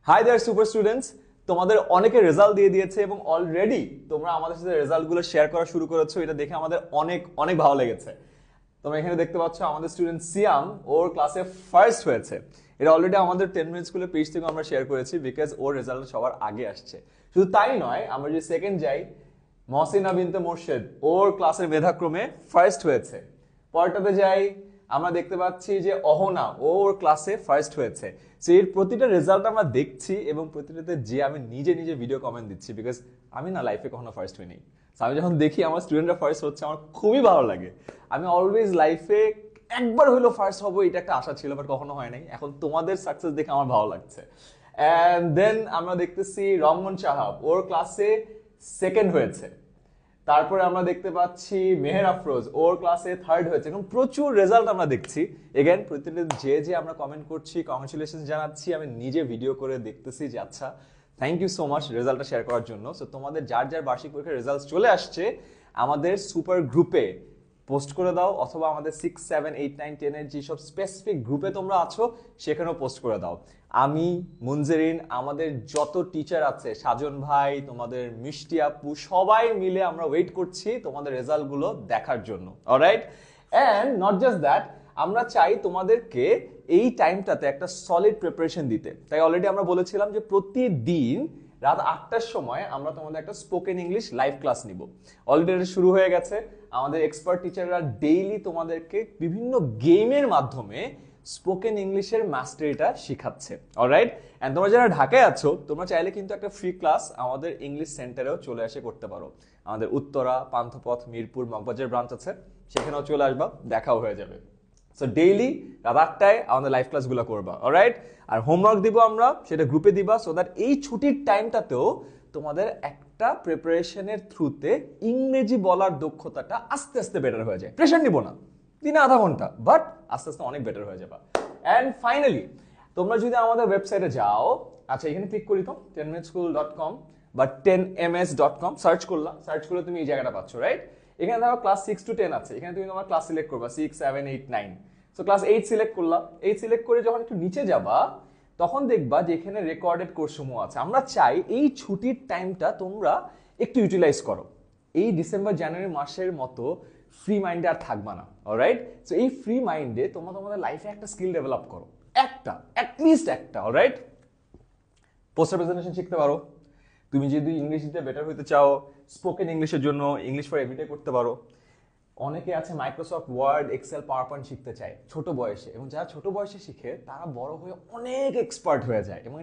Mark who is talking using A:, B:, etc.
A: Hi there super students, তোমাদের অনেকে result দিয়ে দিয়েছে এবং অলরেডি তোমরা আমাদের সাথে রেজাল্টগুলো শেয়ার করা শুরু করেছো। এটা দেখে আমাদের অনেক অনেক ভালো লেগেছে। তোমরা এখানে দেখতে পাচ্ছ আমাদের স্টুডেন্ট সিয়াম ওর ক্লাসে ফার্স্ট হয়েছে। এটা অলরেডি আমাদের 10 মিনিট স্কুলের পেজ থেকে আমরা শেয়ার করেছি বিকজ ওর রেজাল্ট সবার আগে আসছে। শুধু তাই নয়, আমরা যদি সেকেন্ড যাই, মহসিনা বিনতে মোর্শেদ ওর ক্লাসের মেধাক্রমে ফার্স্ট হয়েছে। পরটাতে যাই, আমরা দেখতে পাচ্ছি যে অহনা ওর ক্লাসে ফার্স্ট হয়েছে। সো এর প্রতিটা রেজাল্ট আমরা দেখছি এবং প্রতিটাতে যে আমি নিজে নিজে ভিডিও কমেন্ট দিচ্ছি বিকজ আমি না লাইফে কখনো ফার্স্ট হইনি। আমি যখন দেখি আমার স্টুডেন্টরা ফার্স্ট হচ্ছে আমার খুবই ভালো লাগে। আমি অলওয়েজ লাইফে একবার হইলো ফার্স্ট হবো এটা একটা আশা ছিল, বাট কখনো হয় নাই। এখন তোমাদের সাকসেস দেখে আমার ভালো লাগছে। অ্যান্ড দেন আমরা দেখতেছি রমন সাহাব ওর ক্লাসে সেকেন্ড হয়েছে। তারপরে আমরা দেখতে পাচ্ছি মেহের আফরোজ ওর ক্লাসে থার্ড হয়েছে। এবং প্রচুর রেজাল্ট আমরা দেখছি। এগেন প্রতিটা যে আমরা কমেন্ট করছি, কংগ্রেচুলেশন জানাচ্ছি। আমি নিজে ভিডিও করে দেখতেছি যে আচ্ছা, থ্যাংক ইউ সো মাচ রেজাল্টটা শেয়ার করার জন্য। সো তোমাদের যার যার বার্ষিক পরীক্ষার রেজাল্ট চলে আসছে আমাদের সুপার গ্রুপে পোস্ট করে দাও, অথবা আমাদের 6, 7, 8, 9, 10 এর যেসব স্পেসিফিক গ্রুপে তোমরা আছো সেখানেও পোস্ট করে দাও। আমি, মুনজেরিন, আমাদের যত টিচার আছে, সাজন ভাই, তোমাদের মিষ্টি আপু, সবাই মিলে আমরা ওয়েট করছি তোমাদের রেজাল্টগুলো দেখার জন্য। Alright, and not just that, আমরা চাই তোমাদেরকে এই টাইমটাতে একটা সলিড প্রিপারেশন দিতে। তাই অলরেডি আমরা বলেছিলাম যে প্রতিদিন রাত 8টার সময় আমরা তোমাদের একটা স্পোকেন ইংলিশ লাইভ ক্লাস নিব। অলরেডি শুরু হয়ে গেছে। আমাদের এক্সপার্ট টিচাররা ডেইলি তোমাদেরকে বিভিন্ন গেমের মাধ্যমে স্পোকেন ইংলিশের মাস্টারিটা শিখাচ্ছে। অলরাইট, এন্ড তোমরা যারা ঢাকায় আছো তোমরা চাইলে কিন্তু একটা ফ্রি ক্লাস আমাদের ইংলিশ সেন্টারেও চলে এসে করতে পারো। আমাদের উত্তরা, পান্থপথ, মিরপুর, মগবাজার ব্রাঞ্চ আছে, সেখানেও চলে আসবা, দেখাও হয়ে যাবে। সো ডেইলি রাত 8টায় আমাদের লাইভ ক্লাসগুলো করবা। অলরাইট, আর হোমওয়ার্ক দিব আমরা, সেটা গ্রুপে দিবা, সো দ্যাট এই ছুটির টাইমটাতেও তোমাদের একটা প্রিপারেশনের থ্রুতে ইংরেজি বলার দক্ষতাটা আস্তে আস্তে বেটার হয়ে যায়। প্রেশার নিব না, দিনে আধা ঘন্টা, বাট আস্তে আস্তে অনেক বেটার হয়ে যাবে। অ্যান্ড ফাইনালি তোমরা যদি আমাদের ওয়েবসাইটে যাও, আচ্ছা এখানে ক্লিক করি তো 10minuteschool.com বা 10ms.com সার্চ করলে তুমি এই জায়গাটা পাচ্ছ। রাইট, এখানে দেখো ক্লাস 6 to 10 আছে। এখানে তুমি তোমার ক্লাস সিলেক্ট করবা 6, 7, 8, 9। সো ক্লাস 8 সিলেক্ট করলা। 8 সিলেক্ট করে যখন একটু নিচে যাবা তখন দেখবা যে এখানে রেকর্ডেড কোর্সসমূহ আছে। আমরা চাই এই ছুটির টাইমটা তোমরা একটু ইউটিলাইজ করো। এই ডিসেম্বর জানুয়ারি মাসের মতো ফ্রি মাইন্ডে আর থাকবা না। অলরাইট, সো এই ফ্রি মাইন্ডে তোমরা তোমাদের লাইফে একটা স্কিল ডেভেলপ করো, একটা, অ্যাটলিস্ট একটা। অলরাইট, পোস্টার প্রেজেন্টেশন শিখতে পারো। তুমি যদি ইংরেজিতে বেটার হতে চাও, স্পোকেন ইংলিশের জন্য ইংলিশ ফর এভরিডে করতে পারো। অনেকে আছে Microsoft Word, Excel, PowerPoint শিখতে চায় ছোট বয়সে, এবং যারা ছোট বয়সে শিখে তারা বড় হয়ে অনেক এক্সপার্ট হয়ে যায়। এবং